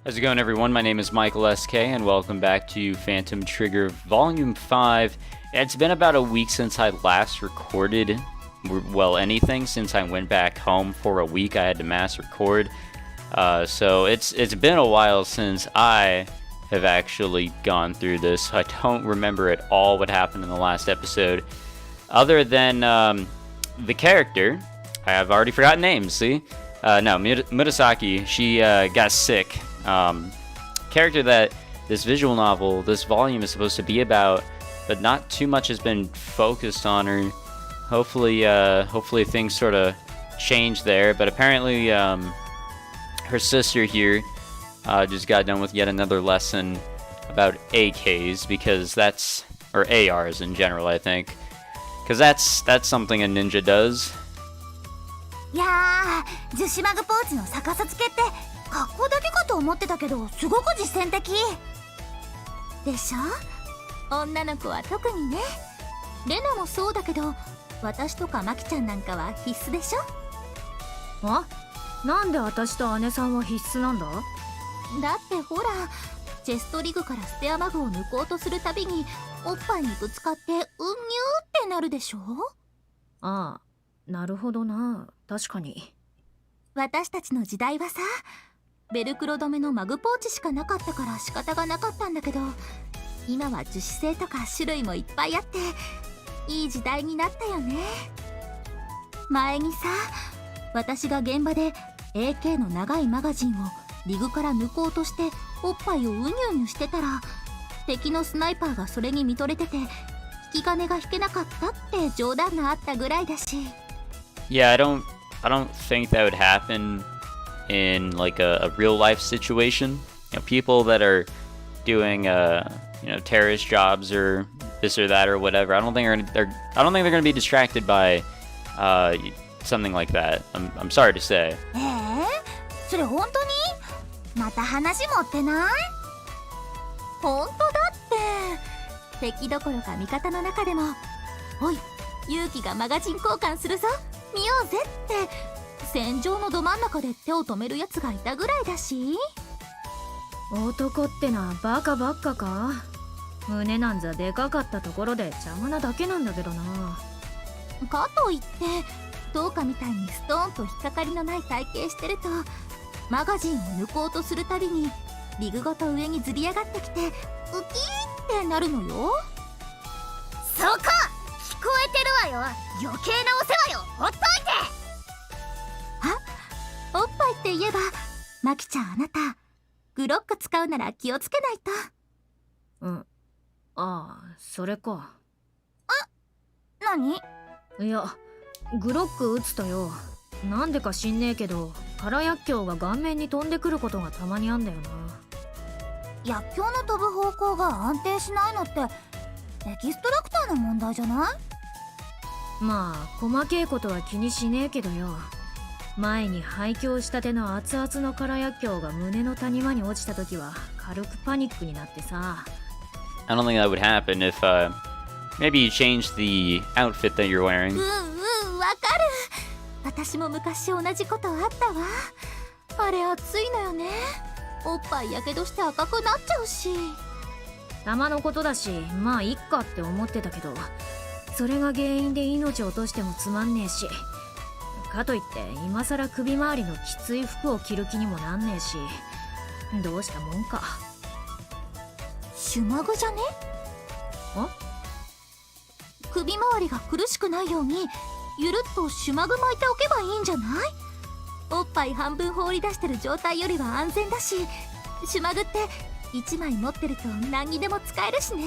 How's it going, everyone? My name is Michael SK, and welcome back to Phantom Trigger Volume 5. It's been about a week since I last recorded, well, anything, since I went back home for a week. I had to mass record. So it's been a while since I have actually gone through this. I don't remember at all what happened in the last episode, other than the character. I have already forgotten names, see? No, Murasaki, she got sick. Character that this visual novel, this volume is supposed to be about, but not too much has been focused on her. Hopefully things sort of change there, but apparently her sister here just got done with yet another lesson about AKs, because that's, or ARs in general, I think, because that's something a ninja does. いやー、樹脂マグポーチの逆さ付けって格好だけかと思ってたけど、すごく実践的でしょ。女の子は特にね。レナもそうだけど、私とかマキちゃんなんかは必須でしょ。あ、なんで私と姉さんは必須なんだ？だってほら、チェストリグからスペアマグを抜こうとするたびにおっぱいにぶつかってうんにゅーってなるでしょ。ああ、なるほどな。確かに。私たちの時代はさ、ベルクロ止めのマグポーチしかなかったから仕方がなかったんだけど、今は樹脂製とか種類もいっぱいあっていい時代になったよね。前にさ、私が現場で AK の長いマガジンをリグから抜こうとしておっぱいをうにゅうにゅしてたら、敵のスナイパーがそれに見とれてて引き金が引けなかったって冗談があったぐらいだし。 Yeah, I don't think that would happen in like a real life situation. You know, people that are doing terrorist jobs or this or that or whatever, I don't think they're gonna be distracted by something like that. I'm sorry to say. それ本当に？また話持ってない？本当だって。敵どころか味方の中でも、おい、勇気がマガジン交換するぞ、見ようぜって戦場のど真ん中で手を止めるやつがいたぐらいだし。男ってのはバカばっかか。胸なんざでかかったところで邪魔なだけなんだけどな。かといってどうかみたいにストーンと引っかかりのない体型してると、マガジンを抜こうとするたびにリグごと上にずり上がってきてウキーってなるのよ。そこ聞こえてるわよ。余計なお世話よ。ほっといて。あ、おっぱいって言えばマキちゃん、あなたグロック使うなら気をつけないと。うん。ああ、それか。何？いや、グロック撃つとよ、なんでか知んねえけど空薬莢が顔面に飛んでくることがたまにあんだよな。薬莢の飛ぶ方向が安定しないのってエキストラクターの問題じゃない？まあ細けいことは気にしねえけどよ、前に廃墟したての熱々の空薬莢が胸の谷間に落ちた時は軽くパニックになってさ。 I don't think that would happen if maybe you change the outfit that you're wearing. わかる。私も昔同じことあったわ。あれ熱いのよね。おっぱいやけどして赤くなっちゃうし。たまのことだし、まあいっかって思ってたけど、それが原因で命を落としてもつまんねえし、かといって今さら首周りのきつい服を着る気にもなんねえし、どうしたもんか。シュマグじゃね？首周りが苦しくないようにゆるっとシュマグ巻いておけばいいんじゃない？おっぱい半分放り出してる状態よりは安全だし、シュマグって1枚持ってると何にでも使えるしね。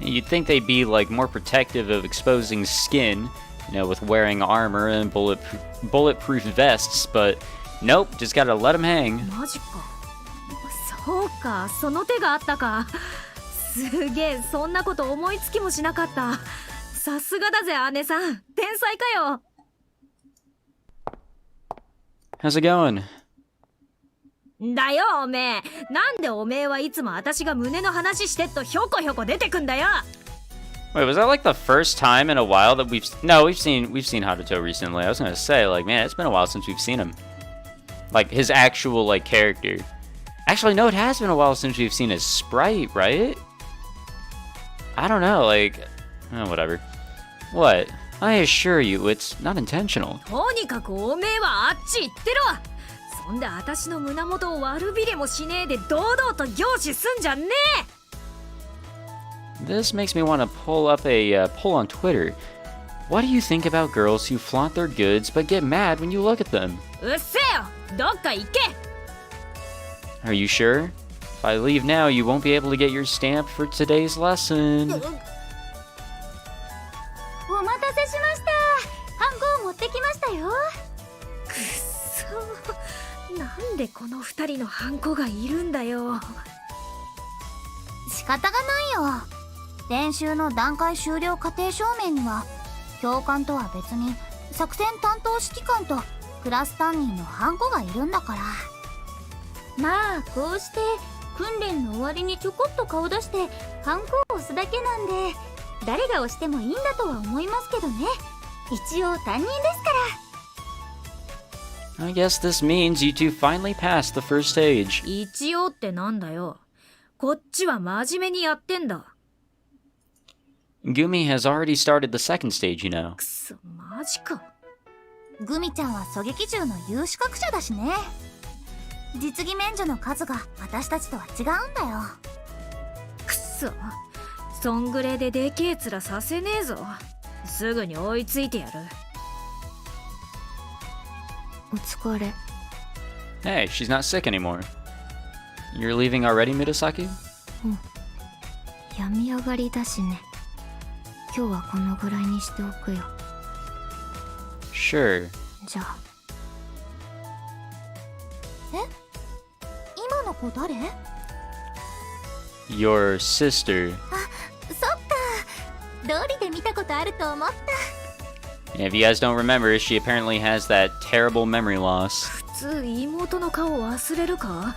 You'd think they'd be like more protective of exposing skin, you know, with wearing armor and bulletproof vests, but nope, just gotta let them hang. マジか。そうか、その手があったか。すげえ、そんなこと思いつきもしなかった。さすがだぜ姉さん、天才かよ。 How's it going? だよおめえ、なんでおめえはいつも私が胸の話してっとひょこひょこ出てくんだよ。 Wait, was that like the first time in a while that we've seen Haruto recently? I was gonna say, like, man, it's been a while since we've seen him. Like his actual like character. Actually, no, it has been a while since we've seen a sprite, right? I don't know, like... Oh, whatever. What? I assure you, it's not intentional. とにかくおめえはあっち行ってろ。そんで私の胸元を悪びれもしねえで堂々と凝視すんじゃねえ。 This makes me want to pull up a poll on Twitter. What do you think about girls who flaunt their goods but get mad when you look at them? うっせえよ。どっか行け。 Are you sure? If I leave now, you won't be able to get your stamp for today's lesson. お待たせしました。ハンコを持ってきましたよ。くっそ。なんでこの二人のハンコがいるんだよ。仕方がないよ。練習の段階終了過程証明には教官とは別に作戦担当指揮官とクラス担任のハンコがいるんだから。まあこうして訓練の終わりにちょこっと顔出してハンコを押すだけなんで、誰が押してもいいんだとは思いますけどね。一応担任ですから。 I guess this means you two finally passed the first stage. 一応ってなんだよ。こっちは真面目にやってんだ。 Gumi has already started the second stage, you know. くそ、マジか。グミちゃんは狙撃銃の有資格者だしね。実技免除の数が私たちとは違うんだよ。くそ、そんぐれででけえ面させねえぞ。すぐに追いついてやる。お疲れ。 Hey, she's not sick anymore. You're leaving already, Murasaki? 病み上がりだしね。今日はこのぐらいにしておくよ。 Sure. じゃあ。え？今の子誰？ Your sister. そっか。道理で見たことあると思った。 If you guys don't remember, she apparently has that terrible memory loss. 普通妹の顔忘れるか？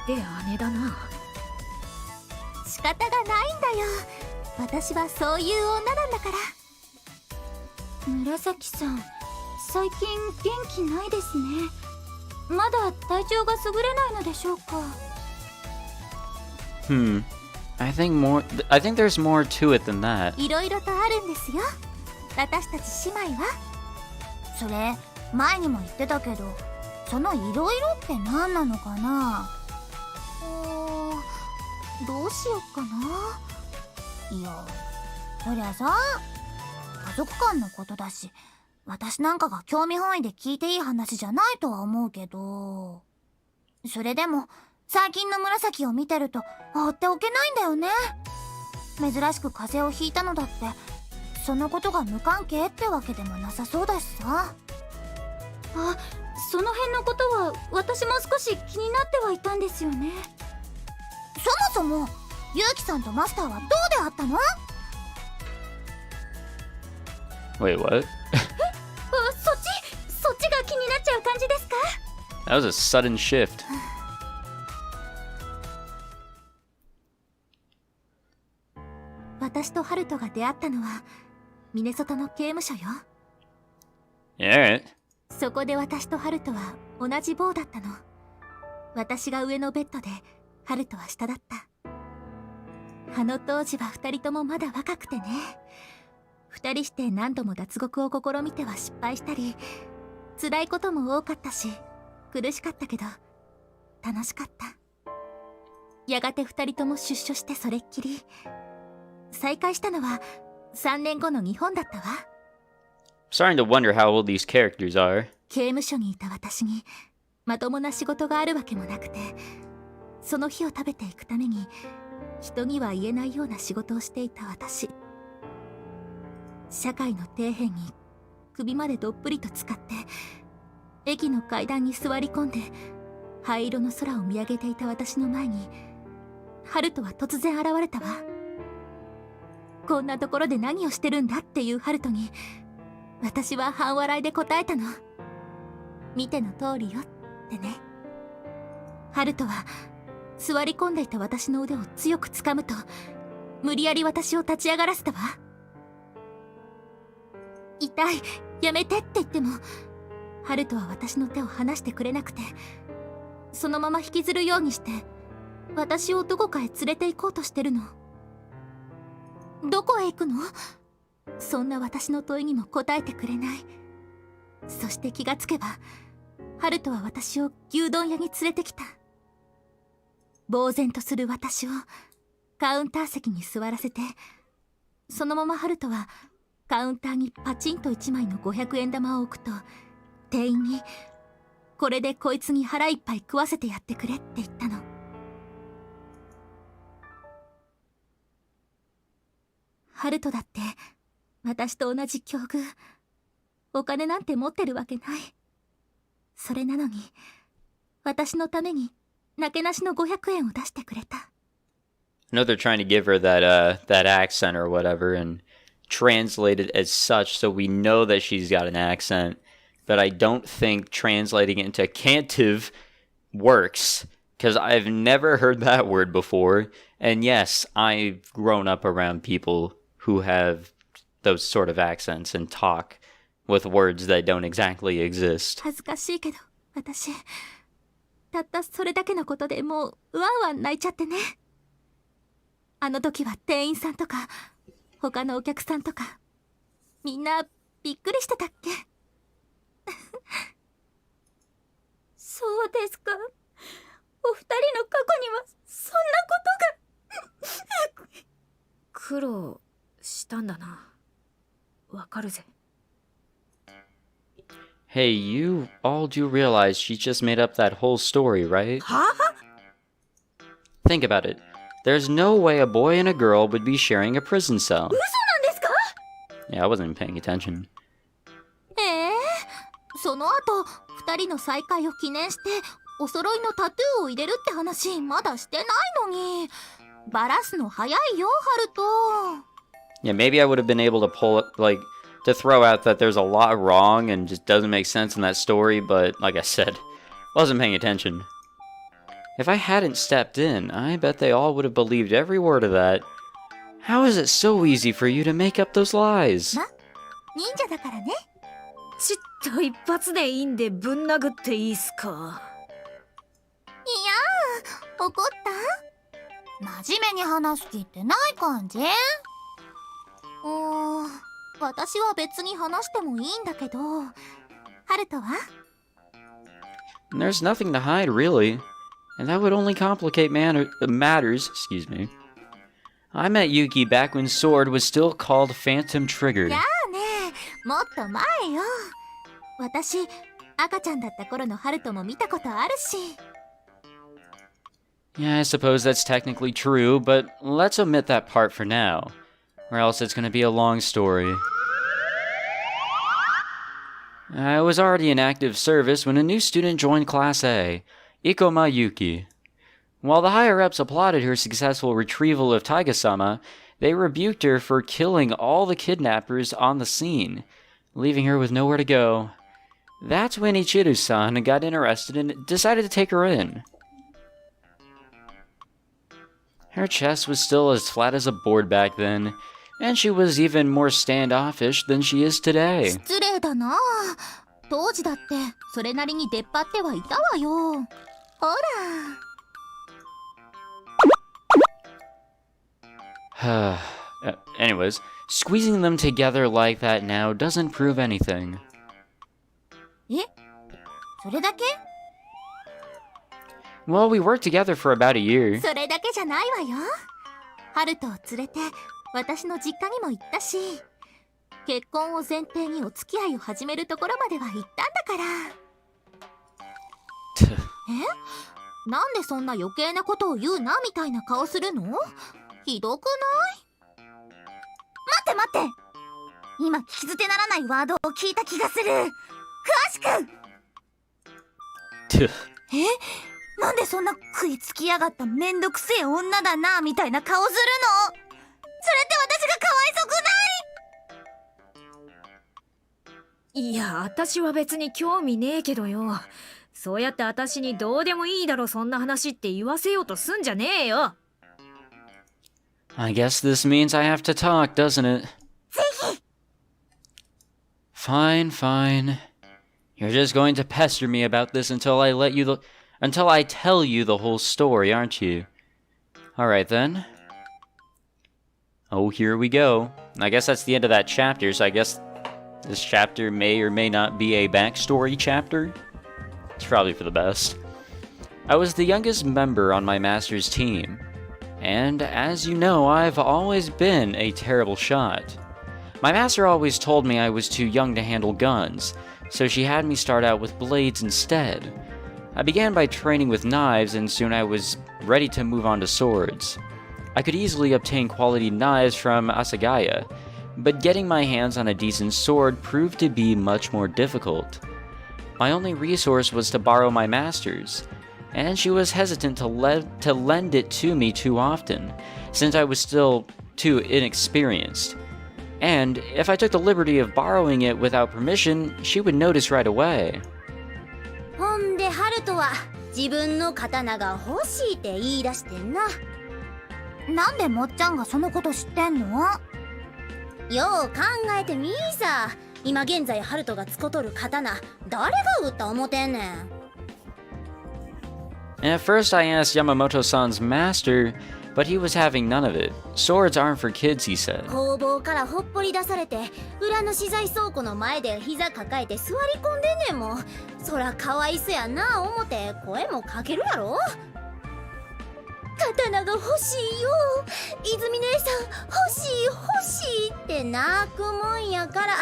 ひでえ姉だな。仕方がないんだよ。私はそういう女なんだから。紫さん、最近元気ないですね。まだ体調が優れないのでしょうか。I think there's more to it than that. いろいろとあるんですよ。私たち姉妹は。それ前にも言ってたけど、そのいろいろって何なのかな。どうしよっかな。いや、そりゃさ、家族間のことだし、私なんかが興味本位で聞いていい話じゃないとは思うけど、それでも最近の紫を見てると放っておけないんだよね。珍しく風邪をひいたのだってそのことが無関係ってわけでもなさそうだしさ。あ、その辺のことは私も少し気になってはいたんですよね。そもそもユウキさんとマスターはどうであったの？ Wait, what? そっちが気になっちゃう感じですか？ That was a sudden shift. 私とハルトが出会ったのはミネソタの刑務所よ。 Alright. そこで私とハルトは同じ棒だったの。私が上のベッドでハルトは下だった。あの当時は2人ともまだ若くてね。2人して何度も脱獄を試みては失敗したり、辛いことも多かったし苦しかったけど楽しかった。やがて2人とも出所してそれっきり。再会したのは3年後の日本だったわ。 Starting to wonder how old these characters are. 刑務所にいた私にまともな仕事があるわけもなくて、その日を食べていくために人には言えないような仕事をしていた私。社会の底辺に首までどっぷりと浸かって駅の階段に座り込んで灰色の空を見上げていた私の前にハルトは突然現れたわ。こんなところで何をしてるんだっていうハルトに私は半笑いで答えたの。見ての通りよってね。ハルトは座り込んでいた私の腕を強く掴むと無理やり私を立ち上がらせたわ。痛い、やめてって言ってもハルトは私の手を離してくれなくて、そのまま引きずるようにして私をどこかへ連れて行こうとしてるの。どこへ行くの？そんな私の問いにも答えてくれない。そして気がつけばハルトは私を牛丼屋に連れてきた。呆然とする私をカウンター席に座らせて、そのままハルトはカウンターにパチンと1枚の500円玉を置くと、店員にこれでこいつに腹いっぱい食わせてやってくれって言ったの。ハルトだって私と同じ境遇、お金なんて持ってるわけない。それなのに私のためになけなしの500円を出してくれた。I know they're trying to give her that accent or whatever and translate it as such, so we know that she's got an accent. But I don't think translating it into cantive works, because I've never heard that word before. And yes, I've grown up around people who have those sort of accents and talk with words that don't exactly exist. 恥ずかしいけど私たったそれだけのことでもうワンワン泣いちゃってね。あの時は店員さんとか他のお客さんとかみんなびっくりしてたっけ。そうですか。お二人の過去にはそんなことが。苦労したんだな。わかるぜ。Hey, you all do realize she just made up that whole story, right? はぁ？ Think about it. There's no way a boy and a girl would be sharing a prison cell. 嘘なんですか？ Yeah, I wasn't even paying attention. その後二人の再会を記念してお揃いのタトゥーを入れるって話まだしてないのに、バラすの早いよハルト。Yeah, maybe I would have been able to pull it, like, to throw out that there's a lot wrong and just doesn't make sense in that story, but like I said, wasn't paying attention. If I hadn't stepped in, I bet they all would have believed every word of that. How is it so easy for you to make up those lies? ま、忍者だからね。ちっと一発でいいんでぶん殴っていいっすか？いやー、怒った？真面目に話す気ってない感じ？私は別に話してもいいんだけど、ハルトは？ There's nothing to hide, really. And that would only complicate matters, excuse me. I met Yuuki back when Sword was still called Phantom Trigger. やあね、もっと前よ。私、赤ちゃんだった頃のハルトも見たことあるし。Yeah, I suppose that's technically true, but let's omit that part for now, or else it's gonna be a long story. I was already in active service when a new student joined Class A, Ikoma Yuuki. While the higher-ups applauded her successful retrieval of Taiga-sama, they rebuked her for killing all the kidnappers on the scene, leaving her with nowhere to go. That's when Ichiru-san got interested and decided to take her in. Her chest was still as flat as a board back then, and she was even more standoffish than she is today. 失礼だな。当時だってそれなりに出っ張ってはいたわよ。ほら。Anyways, squeezing them together like that now doesn't prove anything. え？それだけ？ Well, we worked together for about a year. それだけじゃないわよ。ハルトを連れて私の実家にも行ったし、結婚を前提にお付き合いを始めるところまでは行ったんだから。え？なんでそんな余計なことを言うなみたいな顔するの？ひどくない？待って待って、今聞き捨てならないワードを聞いた気がする。詳しく。なんでそんな食いつきやがっためんどくせえ女だなみたいな顔するの？それって私がかわいそくない？いや、私は別に興味ねえけどよ。そうやって私にどうでもいいだろそんな話って言わせようとすんじゃねえよ。I guess this means I have to talk, doesn't it? ぜひ。 Fine, fine. You're just going to pester me about this until I let you Until I tell you the whole story, aren't you? Alright then. Oh, here we go. I guess that's the end of that chapter, so I guess this chapter may or may not be a backstory chapter. It's probably for the best. I was the youngest member on my master's team, and as you know, I've always been a terrible shot. My master always told me I was too young to handle guns, so she had me start out with blades instead. I began by training with knives, and soon I was ready to move on to swords. I could easily obtain quality knives from Asagaya, but getting my hands on a decent sword proved to be much more difficult. My only resource was to borrow my master's, and she was hesitant to lend it to me too often, since I was still too inexperienced. And if I took the liberty of borrowing it without permission, she would notice right away. ほんでハルトは自分の刀が欲しいって言い出してんな。なんでもっちゃんがそのこと知ってんの？よう考えてみーさ。今現在ハルトがつことる刀、誰が売った思てんねん。And at first I asked Yamamoto-san's master, but he was having none of it. Swords aren't for kids, he said. 工房からほっぽり出されて、裏の資材倉庫の前で膝抱えて座り込んでんねんもん。そらかわいそやな思て声もかけるやろ。刀が欲しいよ、泉姉さん欲しい欲しいって泣くもんやから、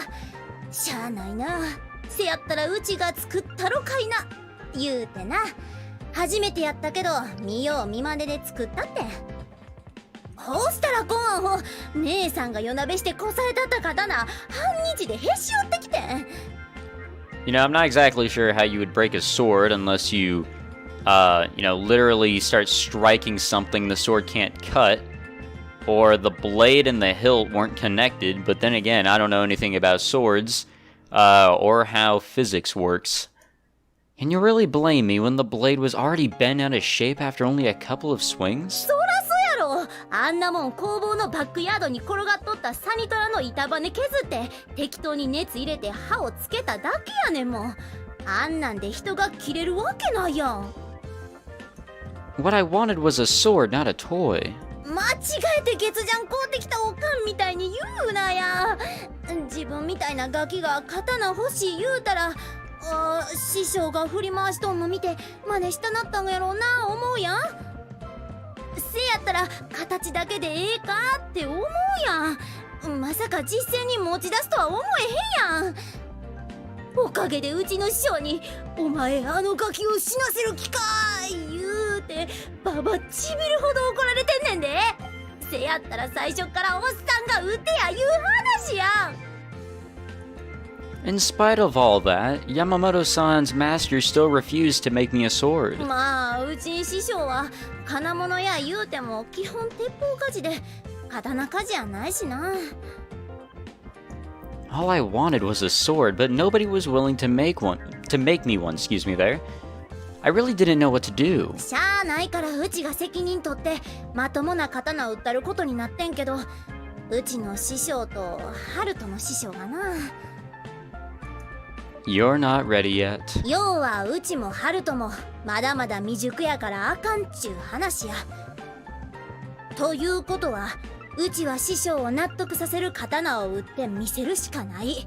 しゃあないな、せやったらうちが作ったろかいな言うてな。初めてやったけど見よう見まねで作ったって。ほしたらこんほ姉さんが夜なべしてこされたった刀半日でへし折ってきてん。 You know, I'm not exactly sure how you would break a sword unless you, literally start striking something the sword can't cut, or the blade and the hilt weren't connected, but then again, I don't know anything about swords, or how physics works. Can you really blame me when the blade was already bent out of shape after only a couple of swings? そらそうやろ。あんなもん工房のバックヤードに転がっとったサニトラの板バネ削って適当に熱入れて刃をつけただけやねんもん。あんなんで人が切れるわけないやん。 What I wanted was a sword, not a toy. 間違えてケツジャン買うてきたおかんみたいに言うなや。自分みたいなガキが刀欲しい言うたら、師匠が振り回しとんの見て真似したなったんやろうな思うやん。せやったら形だけでええかって思うやん。まさか実践に持ち出すとは思えへんやん。おかげでうちの師匠に「お前あのガキを死なせる気かい」言うてババちびるほど怒られてんねんで。せやったら最初からおっさんが撃てや言う話やん。 In spite of all that, Yamamoto-san's master still refused to make me a sword. まあうちん師匠は金物や言うても基本鉄砲鍛冶で刀鍛冶やないしな。 All I wanted was a sword, but nobody was willing to make me one, excuse me there. I really didn't know what to do. しゃあないからうちが責任取ってまともな刀を売ったることになってんけど、うちの師匠とハルトの師匠がな。 You're not ready yet. 要はうちもハルトもまだまだ未熟やからあかんっちゅう話や。ということはうちは師匠を納得させる刀を売って見せるしかない。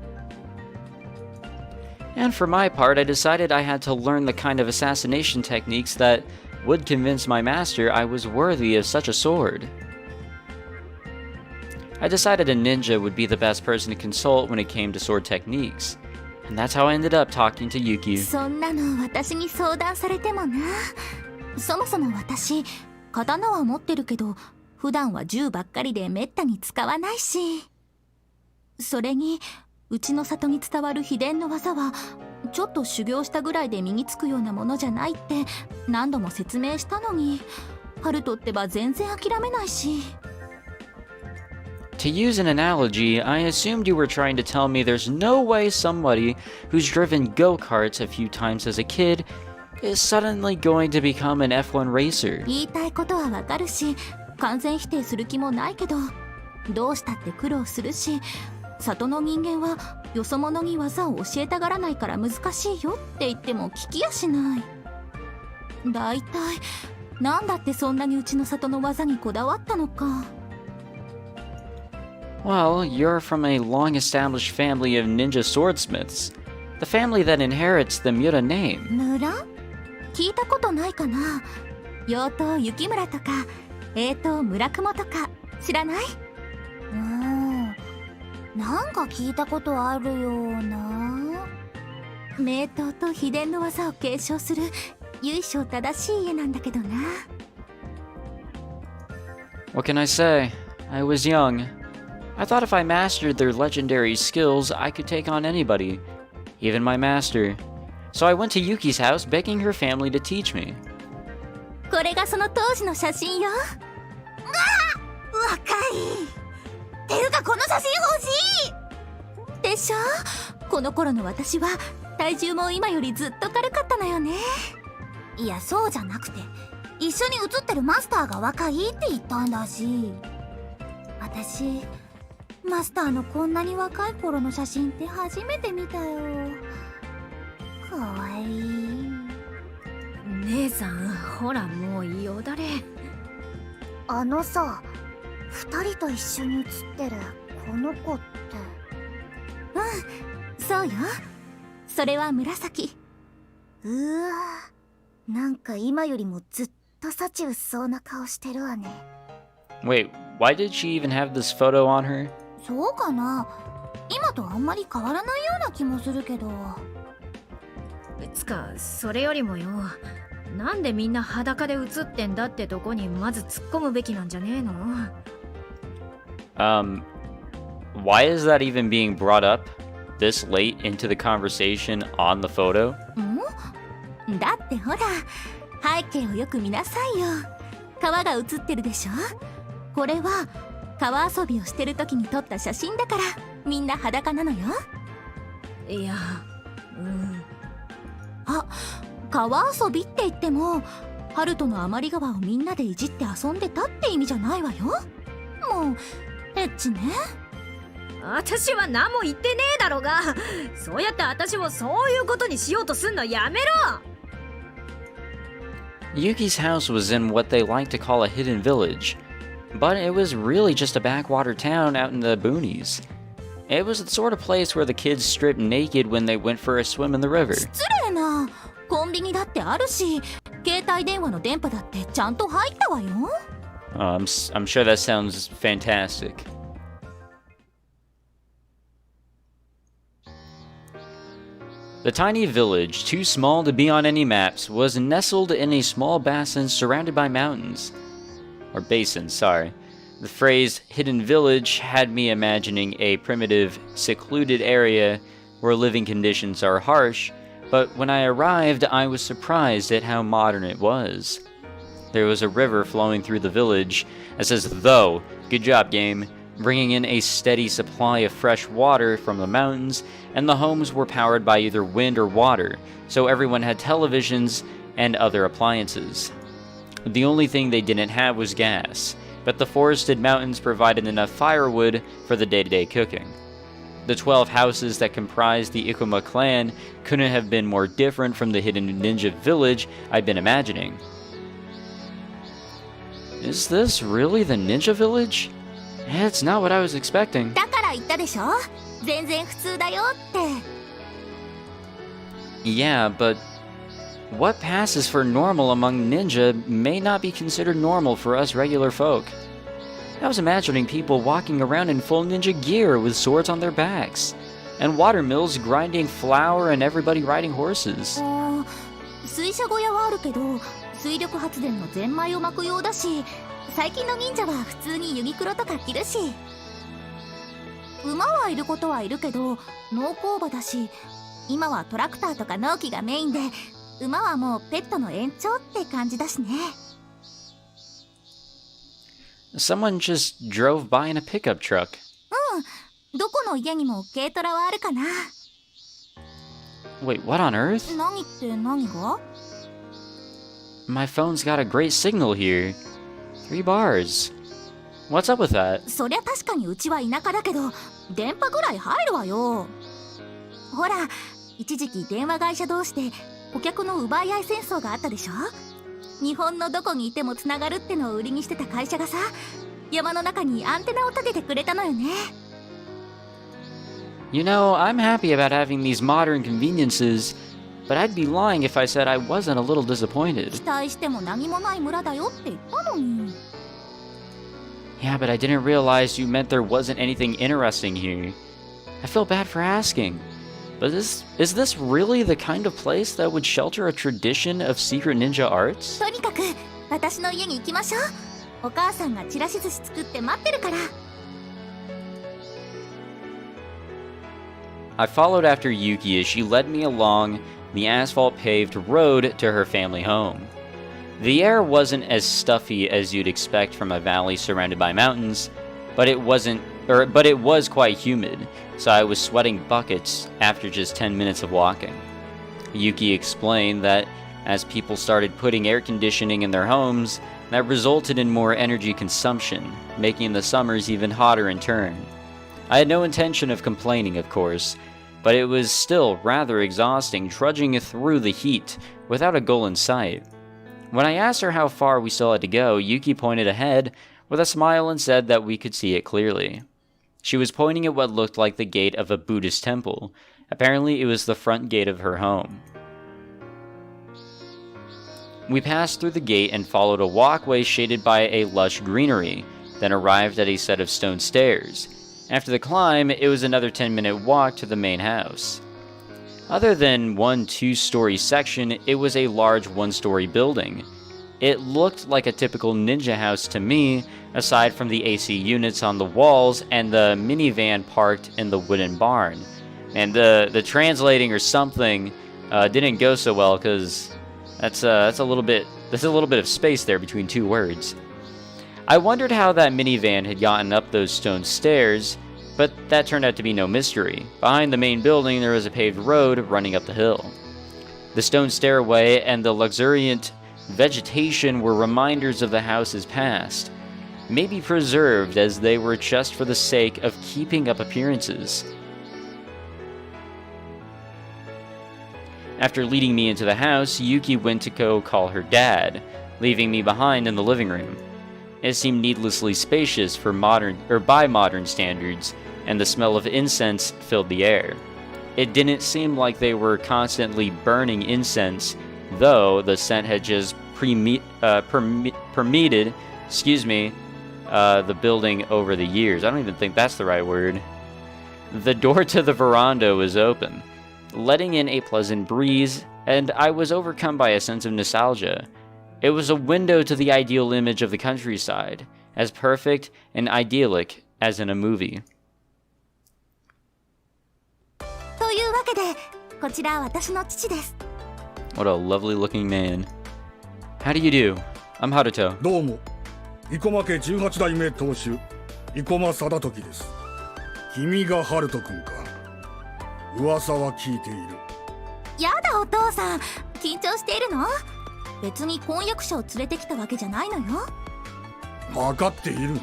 And for my part, I decided I had to learn the kind of assassination techniques that would convince my master I was worthy of such a sword. I decided a ninja would be the best person to consult when it came to sword techniques. And that's how I ended up talking to Yuuki. そんなの私に相談されてもな。そもそも私刀は持ってるけど普段は銃ばっかりでめったに使わないし、それにうちの里に伝わる秘伝の技はちょっと修行したぐらいで身につくようなものじゃないって何度も説明したのに、ハルトってば全然諦めないし。 To use an analogy, I assumed you were trying to tell me there's no way somebody who's driven go-karts a few times as a kid is suddenly going to become an F1 racer. 言いたいことはわかるし完全否定する気もないけど、どうしたって苦労するし、里の人間はよそ者に技を教えたがらないから難しいよって言っても聞きやしない。だいたいなんだってそんなにうちの里の技にこだわったのか。 Well, you're from a long-established family of ninja swordsmiths. The family that inherits the Mura name. 村？聞いたことないかな。妖刀雪村とか英刀村雲とか知らない？なんか聞いたことあるような。名刀と秘伝の技を継承する由緒正しい家なんだけどな。 What can I say? I was young. I thought if I mastered their legendary skills, I could take on anybody, even my master. So I went to Yuki's house begging her family to teach me. これがその当時の写真よ。若い。ていうかこの写真欲しいでしょ。この頃の私は体重も今よりずっと軽かったのよね。いやそうじゃなくて、一緒に写ってるマスターが若いって言ったんだし。私マスターのこんなに若い頃の写真って初めて見たよ。かわいい。姉さん、ほらもうよだれ。あのさ、二人と一緒に写ってるこの子って。そうよ。それは紫。なんか今よりもずっと幸薄そうな顔してるわね。 Wait, why did she even have this photo on her? そうかな。今とあんまり変わらないような気もするけど。つか、それよりもよ、なんでみんな裸で写ってんだってとこにまず突っ込むべきなんじゃねえの？ Why is that even being brought up this late into the conversation on the photo? だってほら、背景をよく見なさいよ。川が写ってるでしょ。これは川遊びをしてる時に撮った写真だから、みんな裸なのよ。いや、あ、川遊びって言ってもハルトの余川をみんなでいじって遊んでたって意味じゃないわよ。もうエッチね。私は何も言ってねえだろうが、そうやって私をそういうことにしようとすんのやめろ。 Yuki's house was in what they like to call a hidden village, but it was really just a backwater town out in the boonies. It was the sort of place where the kids stripped naked when they went for a swim in the river. 失礼な。コンビニだってあるし、携帯電話の電波だってちゃんと入ったわよ。I'm sure that sounds fantastic. The tiny village, too small to be on any maps, was nestled in a small basin surrounded by mountains. Or basins, sorry. The phrase hidden village had me imagining a primitive, secluded area where living conditions are harsh, but when I arrived, I was surprised at how modern it was. There was a river flowing through the village, as though, good job game, bringing in a steady supply of fresh water from the mountains, and the homes were powered by either wind or water, so everyone had televisions and other appliances. The only thing they didn't have was gas, but the forested mountains provided enough firewood for the day-to-day cooking. The 12 houses that comprised the Ikuma clan couldn't have been more different from the hidden ninja village I'd been imagining. Is this really the ninja village? It's not what I was expecting. だから言ったでしょ。全然普通だよって。 Yeah, but what passes for normal among ninja may not be considered normal for us regular folk. I was imagining people walking around in full ninja gear with swords on their backs, and water mills grinding flour and everybody riding horses. 水車小屋はあるけど、水力発電のゼンマイを巻くようだし、最近の忍者は普通にユニクロとか着るし。馬はいることはいるけど、農耕馬だし、今はトラクターとか農機がメインで、馬はもうペットの延長って感じだしね。Someone just drove by in a pickup truck. どこの家にも軽トラはあるかな。 Wait, what on earth? 何って何が？ My phone's got a great signal here. 3 bars. What's up with that? そりゃ確かにうちは田舎だけど、電波ぐらい入るわよ。ほら、一時期電話会社同士で顧客の奪い合い戦争があったでしょ。日本のどこにいてもつながるってのを売りにしてた会社がさ、山の中にアンテナを立ててくれたのよね。You know, I'm happy about having these modern conveniences, but I'd be lying if I said I wasn't a little disappointed. 期待しても何もない村だよって言ったのに。Yeah, but I didn't realize you meant there wasn't anything interesting here. I feel bad for asking, but is this really the kind of place that would shelter a tradition of secret ninja arts? とにかく私の家に行きましょう。お母さんがちらし寿司作って待ってるから。I followed after Yuuki as she led me along the asphalt-paved road to her family home. The air wasn't as stuffy as you'd expect from a valley surrounded by mountains, but it was quite humid, so I was sweating buckets after just 10 minutes of walking. Yuuki explained that as people started putting air conditioning in their homes, that resulted in more energy consumption, making the summers even hotter in turn. I had no intention of complaining, of course, but it was still rather exhausting trudging through the heat without a goal in sight. When I asked her how far we still had to go, Yuuki pointed ahead with a smile and said that we could see it clearly. She was pointing at what looked like the gate of a Buddhist temple. Apparently, it was the front gate of her home. We passed through the gate and followed a walkway shaded by a lush greenery, then arrived at a set of stone stairs. After the climb, it was another 10-minute walk to the main house. Other than one 2-story section, it was a large 1-story building. It looked like a typical ninja house to me, aside from the AC units on the walls and the minivan parked in the wooden barn. And the translating or something didn't go so well because that's a little bit of space there between two words. I wondered how that minivan had gotten up those stone stairs, but that turned out to be no mystery. Behind the main building there was a paved road running up the hill. The stone stairway and the luxuriant vegetation were reminders of the house's past, maybe preserved as they were just for the sake of keeping up appearances. After leading me into the house, Yuuki went to go call her dad, leaving me behind in the living room. It seemed needlessly spacious by modern standards, and the smell of incense filled the air. It didn't seem like they were constantly burning incense, though the scent had just permeated, the building over the years. I don't even think that's the right word. The door to the veranda was open, letting in a pleasant breeze, and I was overcome by a sense of nostalgia. It was a window to the ideal image of the countryside, as perfect and idyllic as in a movie. というわけで、こちら私の父です。 What a lovely looking man. How do you do? I'm Haruto. どうも、生駒家18代目当主、生駒貞時です。君がハルト君か。噂は聞いている。やだお父さん、緊張しているの？別に婚約者を連れてきたわけじゃないのよ。分かっている。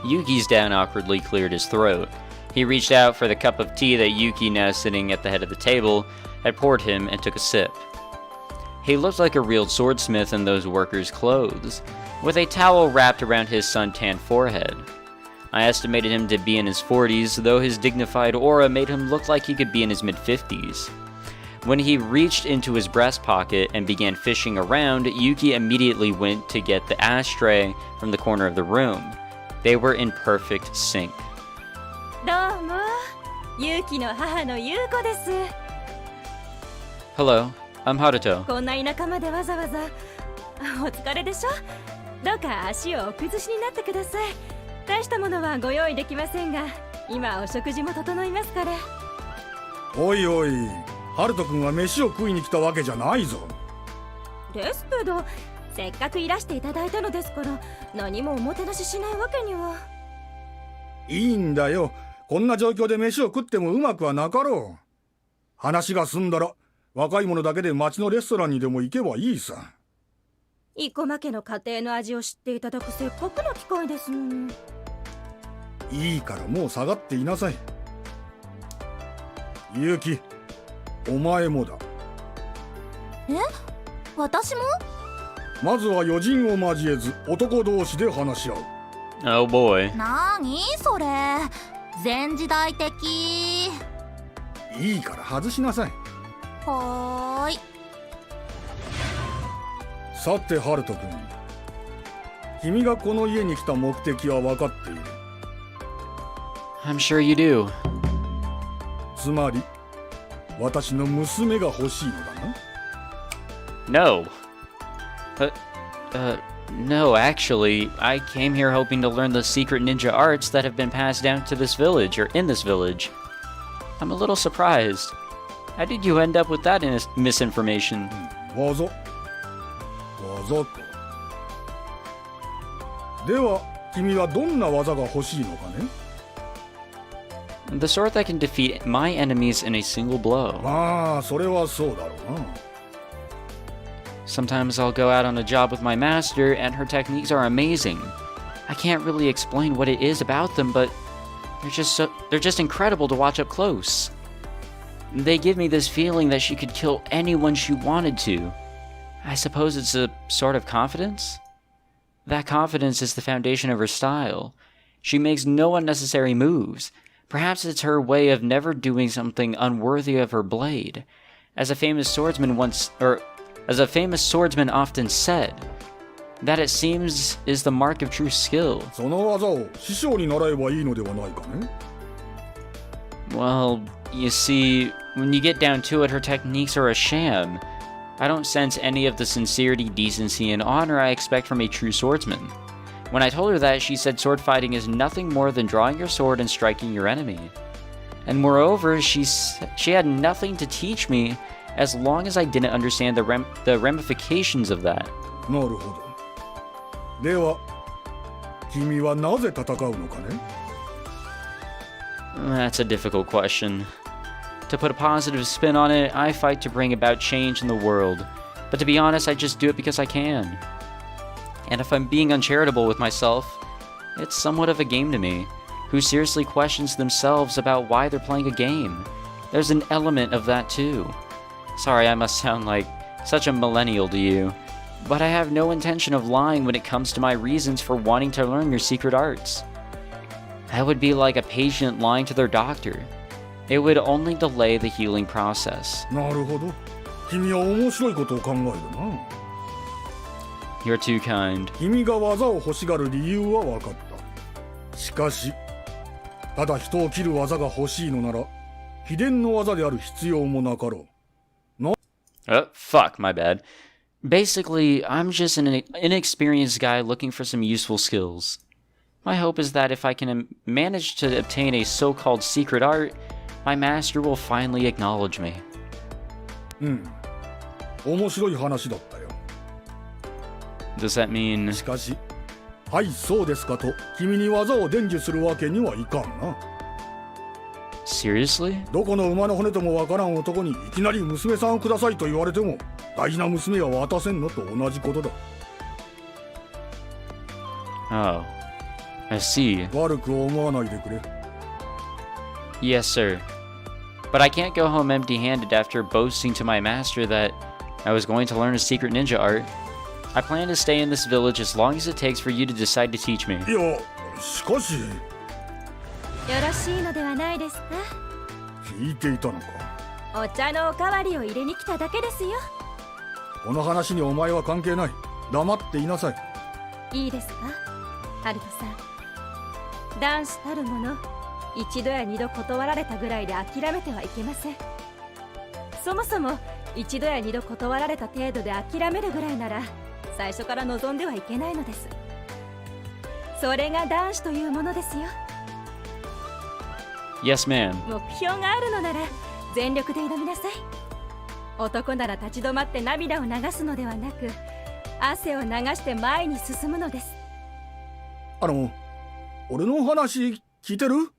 Yuki's dad awkwardly cleared his throat. He reached out for the cup of tea that Yuuki, now sitting at the head of the table, had poured him and took a sip. He looked like a real swordsmith in those workers' clothes, with a towel wrapped around his sun-tanned forehead. I estimated him to be in his 40s, though his dignified aura made him look like he could be in his mid-50s. When he reached into his breast pocket and began fishing around, Yuuki immediately went to get the ashtray from the corner of the room. They were in perfect sync. どうも、ユウキの母のユウコです。 Hello, I'm Haruto. こんな田舎までわざわざ。お疲れでしょ。どうか足をお崩しになってください。大したものはご用意できませんが、今お食事も整いますから。おいおい、ハルト君は飯を食いに来たわけじゃないぞ。ですけど、せっかくいらしていただいたのですから、何もおもてなししないわけには。いいんだよ。こんな状況で飯を食ってもうまくはなかろう。話が済んだら若い者だけで町のレストランにでも行けばいいさ。生駒家の家庭の味を知っていただくせっかくの機会ですのに。いいからもう下がっていなさい。ユウキ、お前もだ。え？私も？まずは余人を交えず男同士で話し合う。 Oh boy. なーにそれ、前時代的。いいから外しなさい。はーい。さてハルト君、君がこの家に来た目的は分かっている。 I'm sure you do. つまり私の娘が欲しいのだな。 No. No, actually, I came here hoping to learn the secret ninja arts that have been passed down to this village, or in this village. I'm a little surprised. How did you end up with that misinformation? わざか。では君はどんな技が欲しいのかね。 The sword that can defeat my enemies in a single blow. まあそれはそうだろうな。 Sometimes I'll go out on a job with my master, and her techniques are amazing. I can't really explain what it is about them, but they're just incredible to watch up close. They give me this feeling that she could kill anyone she wanted to. I suppose it's a sort of confidence? That confidence is the foundation of her style. She makes no unnecessary moves. Perhaps it's her way of never doing something unworthy of her blade. As a famous swordsman often said, that it seems is the mark of true skill. その技を師匠に習えばいいのではないかね。 Well, you see, when you get down to it, her techniques are a sham. I don't sense any of the sincerity, decency, and honor I expect from a true swordsman. When I told her that, she said sword fighting is nothing more than drawing your sword and striking your enemy. And moreover, she had nothing to teach me as long as I didn't understand the ramifications of that. なるほど。では君はなぜ戦うのかね。 That's a difficult question. To put a positive spin on it, I fight to bring about change in the world. But to be honest, I just do it because I can. And if I'm being uncharitable with myself, it's somewhat of a game to me. Who seriously questions themselves about why they're playing a game? There's an element of that too. Sorry, I must sound like such a millennial to you, but I have no intention of lying when it comes to my reasons for wanting to learn your secret arts. That would be like a patient lying to their doctor. It would only delay the healing process. なるほど。君は面白いことを考えるな。 You're too kind. 君が技を欲しがる理由は分かった。しかし、ただ人を切る技が欲しいのなら、秘伝の技である必要もなかろう。Oh, fuck, my bad. Basically, I'm just an inexperienced guy looking for some useful skills. My hope is that if I can manage to obtain a so-called secret art, my master will finally acknowledge me. 面白い話だったよ。 Does that mean... しかし、はいそうですかと君に技を伝授するわけにはいかんな。 Seriously? どこの馬の骨ともわからん男にいきなり娘さんをくださいと言われても大事な娘は渡せんのと同じことだ。 Oh, I see. 悪く思わないでくれ。 Yes, sir. But I can't go home empty-handed after boasting to my master that I was going to learn a secret ninja art. I plan to stay in this village as long as it takes for you to decide to teach me. いや、しかし。よろしいのではないですか。聞いていたのか。お茶のおかわりを入れに来ただけですよ。この話にお前は関係ない。黙っていなさい。いいですか、ハルトさん。男子たるもの、一度や二度断られたぐらいで諦めてはいけません。そもそも一度や二度断られた程度で諦めるぐらいなら最初から望んではいけないのです。それが男子というものですよ。 Yes, ma'am. 目標があるのなら全力で挑みなさい。男なら立ち止まって涙を流すのではなく、汗を流して前に進むのです。俺の話聞いてる？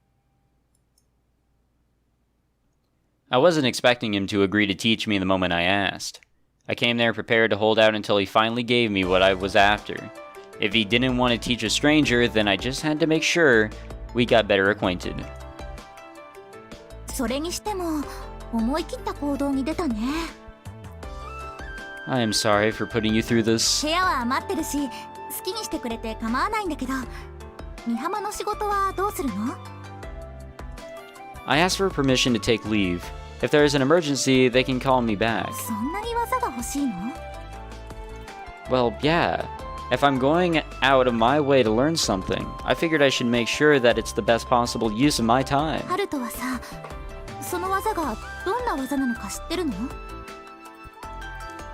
I wasn't expecting him to agree to teach me the moment I asked. I came there prepared to hold out until he finally gave me what I was after. If he didn't want to teach a stranger, then I just had to make sure we got better acquainted. それにしても思い切った行動に出たね。I am sorry for putting you through this. 部屋は余ってるし好きにしてくれて構わないんだけど、美浜の仕事はどうするの？ I asked for permission to take leave. If there is an emergency, they can call me back. そんなに技が欲しいの？ Well, yeah. If I'm going out of my way to learn something, I figured I should make sure that it's the best possible use of my time. ハルトはさ、その技がどんな技なのか知ってるの？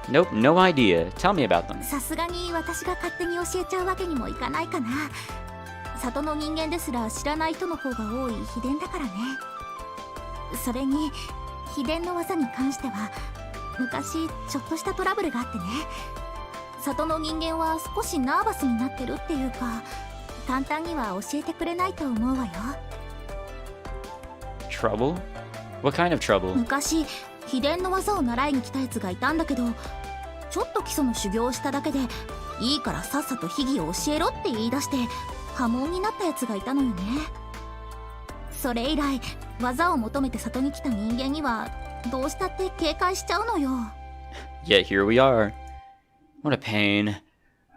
Nope, no idea. Tell me about them. さすがに私が勝手に教えちゃうわけにもいかないかな。里の人間ですら知らない人の方が多い秘伝だからね。それに秘伝の技に関しては昔ちょっとしたトラブルがあってね、里の人間は少しナーバスになってるっていうか、簡単には教えてくれないと思うわよ。 Trouble? What kind of trouble? 昔秘伝の技を習いに来たやつがいたんだけど、ちょっと基礎の修行をしただけでいいからさっさと秘技を教えろって言い出して破門になったやつがいたのよね。それ以来技を求めて里に来た人間にはどうしたって警戒しちゃうのよ。 Yet here we are. What a pain.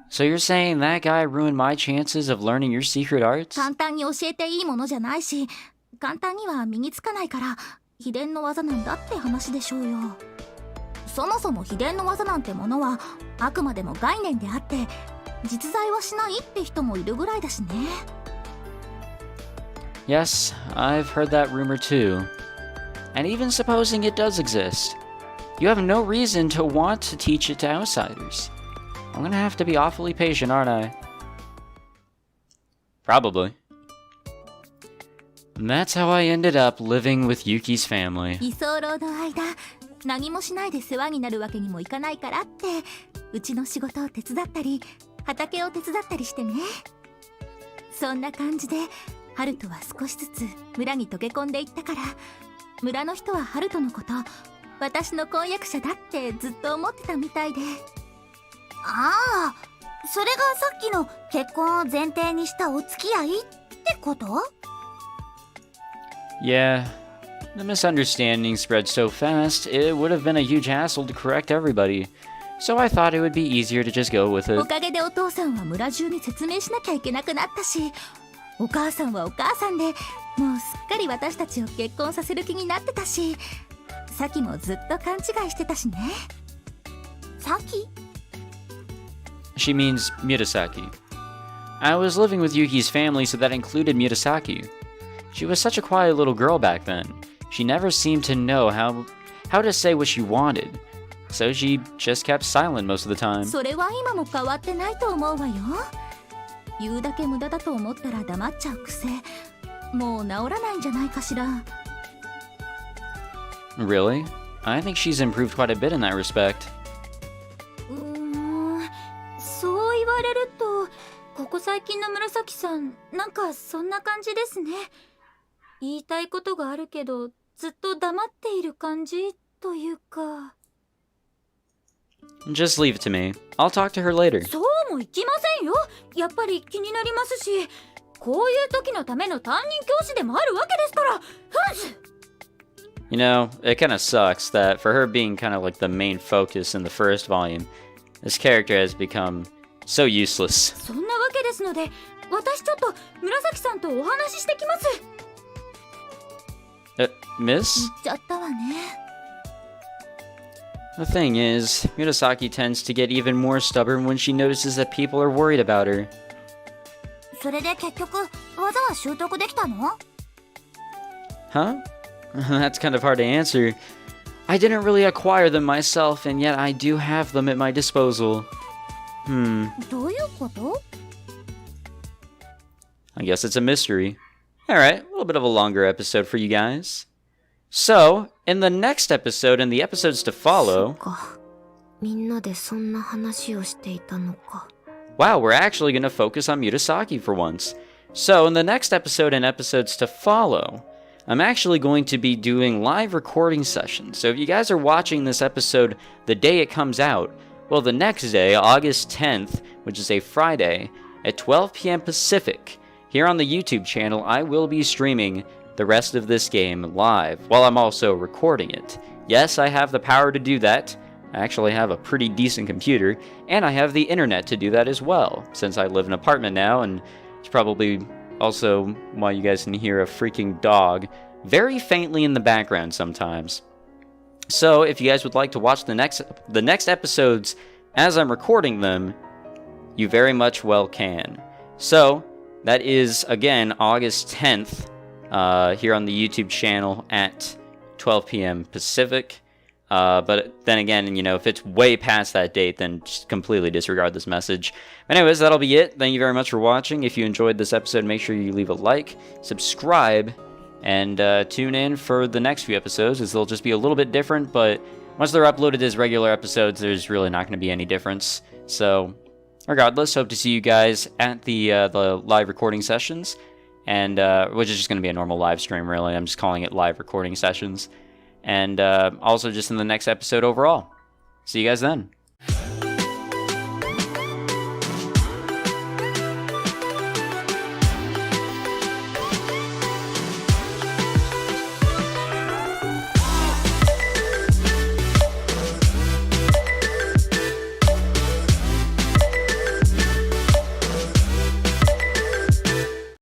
So you're saying that guy ruined my chances of learning your secret arts? 簡単に教えていいものじゃないし、簡単には身につかないから秘伝の技なんだって話でしょうよ。そもそも秘伝の技なんてものはあくまでも概念であって実在はしないって人もいるぐらいだしね。 Yes, I've heard that rumor too. And even supposing it does exist, you have no reason to want to teach it to outsiders. I'm gonna have to be awfully patient, aren't I? Probably. And that's how I ended up living with Yuki's family. 居候の間何もしないで世話になるわけにもいかないからってうちの仕事を手伝ったり畑を手伝ったりしてね。そんな感じでハルトは少しずつ村に溶け込んでいったから、村の人はハルトのこと私の婚約者だってずっと思ってたみたいで。ああ、それがさっきの結婚を前提にしたお付き合いってこと？ Yeah, the misunderstanding spread so fast, it would have been a huge hassle to correct everybody. So I thought it would be easier to just go with お it. かげでお父さんは村中に説明しなきゃいけなくなったし、お母さんはお母さんでもうすっかり私たちを結婚させる気になってたし、サキもずっと勘違いしてたしね。サキ？ She means Murasaki. I was living with Yuki's family, so that included Murasaki. She was such a quiet little girl back then. She never seemed to know how to say what she wanted. So she just kept silent most of the time. それは今も変わってないと思うわよ。言うだけ無駄だと思ったら黙っちゃう癖、もう治らないんじゃないかしら。 Really? I think she's improved quite a bit in that respect. そう言われるとここ最近の紫さんなんかそんな感じですね。言いたいことがあるけどずっと黙っている感じというか。 Just leave it to me. I'll talk to her later. そうもいきませんよ。やっぱり気になりますし、こういう時のための担任教師でもあるわけですから。You know, it kind of sucks that for her being kind of like the main focus in the first volume, this character has become so useless. そんなわけですので、私ちょっと紫さんとお話ししてきます。Miss? 言っちゃったわね。 The thing is, Murasaki tends to get even more stubborn when she notices that people are worried about her. それで結局技は習得できたの？ Huh? That's kind of hard to answer. I didn't really acquire them myself, and yet I do have them at my disposal. どういうこと？ I guess it's a mystery. Alright, a little bit of a longer episode for you guys. So, in the next episode and the episodes to follow... みんなでそんな話をしていたのか。 Wow, we're actually going to focus on Murasaki for once. So, in the next episode and episodes to follow, I'm actually going to be doing live recording sessions. So if you guys are watching this episode the day it comes out, well, the next day, August 10th, which is a Friday, at 12 p.m. Pacific, here on the YouTube channel, I will be streaming the rest of this game live, while I'm also recording it. Yes, I have the power to do that. I actually have a pretty decent computer, and I have the internet to do that as well, since I live in an apartment now, and it's probably also why you guys can hear a freaking dog very faintly in the background sometimes. So if you guys would like to watch the next episodes as I'm recording them, you very much well can. So that is, again, August 10th, here on the YouTube channel at 12 p.m. Pacific. But then again, if it's way past that date, then just completely disregard this message. But anyways, that'll be it. Thank you very much for watching. If you enjoyed this episode, make sure you leave a like, subscribe, and tune in for the next few episodes, as they'll just be a little bit different, but once they're uploaded as regular episodes, there's really not going to be any difference. So, regardless, hope to see you guys at the live recording sessions, and which is just going to be a normal live stream, really. I'm just calling it live recording sessions. And also just in the next episode overall. See you guys then.